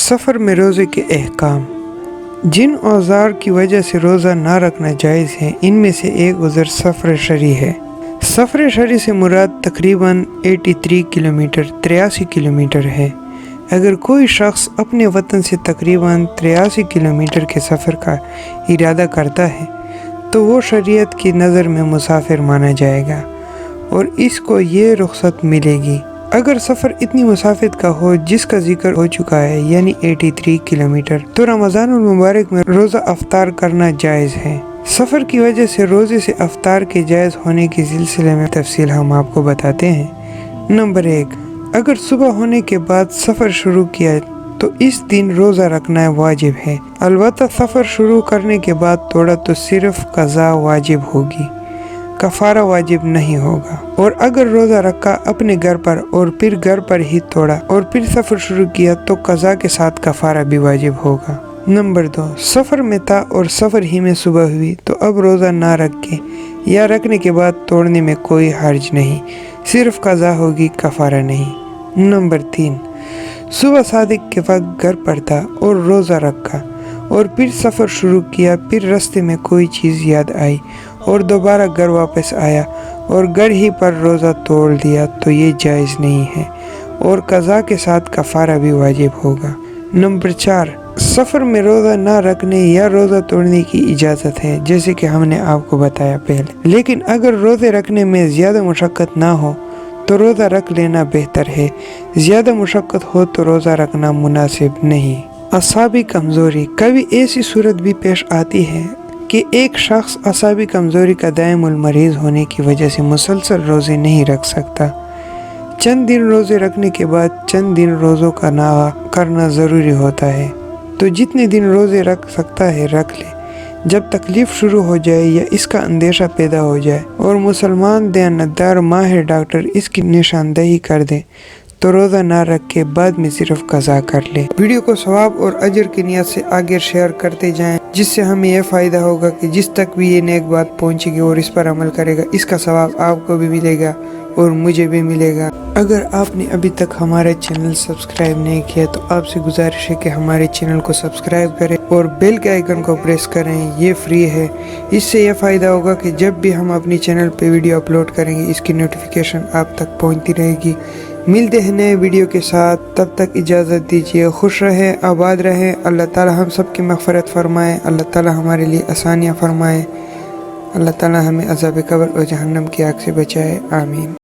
سفر میں روزے کے احکام۔ جن اوزار کی وجہ سے روزہ نہ رکھنا جائز ہے ان میں سے ایک عذر سفر شرعی ہے۔ سفر شرعی سے مراد تقریباً 83 کلومیٹر 83 کلومیٹر ہے۔ اگر کوئی شخص اپنے وطن سے تقریباً 83 کلومیٹر کے سفر کا ارادہ کرتا ہے تو وہ شریعت کی نظر میں مسافر مانا جائے گا اور اس کو یہ رخصت ملے گی۔ اگر سفر اتنی مسافت کا ہو جس کا ذکر ہو چکا ہے یعنی 83 کلومیٹر تو رمضان المبارک میں روزہ افطار کرنا جائز ہے۔ سفر کی وجہ سے روزے سے افطار کے جائز ہونے کے سلسلے میں تفصیل ہم آپ کو بتاتے ہیں۔ نمبر 1، اگر صبح ہونے کے بعد سفر شروع کیا تو اس دن روزہ رکھنا واجب ہے، البتہ سفر شروع کرنے کے بعد توڑا تو صرف قضا واجب ہوگی، کفارہ واجب نہیں ہوگا۔ اور اگر روزہ رکھا اپنے گھر پر اور پھر گھر پر ہی توڑا اور پھر سفر شروع کیا تو قضا کے ساتھ کفارہ بھی واجب ہوگا۔ نمبر 2، سفر میں تھا اور سفر ہی میں صبح ہوئی تو اب روزہ نہ رکھے یا رکھنے کے بعد توڑنے میں کوئی حرج نہیں، صرف قضا ہوگی، کفارہ نہیں۔ نمبر 3، صبح صادق کے وقت گھر پر تھا اور روزہ رکھا اور پھر سفر شروع کیا، پھر راستے میں کوئی چیز یاد آئی اور دوبارہ گھر واپس آیا اور گھر ہی پر روزہ توڑ دیا تو یہ جائز نہیں ہے اور قضا کے ساتھ کفارہ بھی واجب ہوگا۔ نمبر 4، سفر میں روزہ نہ رکھنے یا روزہ توڑنے کی اجازت ہے جیسے کہ ہم نے آپ کو بتایا پہلے، لیکن اگر روزے رکھنے میں زیادہ مشقت نہ ہو تو روزہ رکھ لینا بہتر ہے، زیادہ مشقت ہو تو روزہ رکھنا مناسب نہیں۔ اعصابی کمزوری، کبھی ایسی صورت بھی پیش آتی ہے کہ ایک شخص اعصابی کمزوری کا دائم المریض ہونے کی وجہ سے مسلسل روزے نہیں رکھ سکتا۔ چند دن روزے رکھنے کے بعد چند دن روزوں کا نہ کرنا ضروری ہوتا ہے، تو جتنے دن روزے رکھ سکتا ہے رکھ لے۔ جب تکلیف شروع ہو جائے یا اس کا اندیشہ پیدا ہو جائے اور مسلمان دیانتدار ماہر ڈاکٹر اس کی نشاندہی کر دیں تو روزہ نہ رکھ کے بعد میں صرف قضا کر لے۔ ویڈیو کو ثواب اور اجر کی نیت سے آگے شیئر کرتے جائیں، جس سے ہمیں یہ فائدہ ہوگا کہ جس تک بھی یہ نیک بات پہنچے گی اور اس پر عمل کرے گا اس کا ثواب آپ کو بھی ملے گا اور مجھے بھی ملے گا۔ اگر آپ نے ابھی تک ہمارے چینل سبسکرائب نہیں کیا تو آپ سے گزارش ہے کہ ہمارے چینل کو سبسکرائب کریں اور بیل کے آئیکن کو پریس کریں، یہ فری ہے۔ اس سے یہ فائدہ ہوگا کہ جب بھی ہم اپنی چینل پہ ویڈیو اپلوڈ کریں گے اس کی نوٹیفیکیشن آپ تک پہنچتی رہے گی۔ ملتے ہیں نئے ویڈیو کے ساتھ، تب تک اجازت دیجیے، خوش رہیں، آباد رہیں۔ اللہ تعالی ہم سب کی مغفرت فرمائے، اللہ تعالی ہمارے لیے آسانیاں فرمائے، اللہ تعالی ہمیں عذاب قبر اور جہنم کی آگ سے بچائے، آمین۔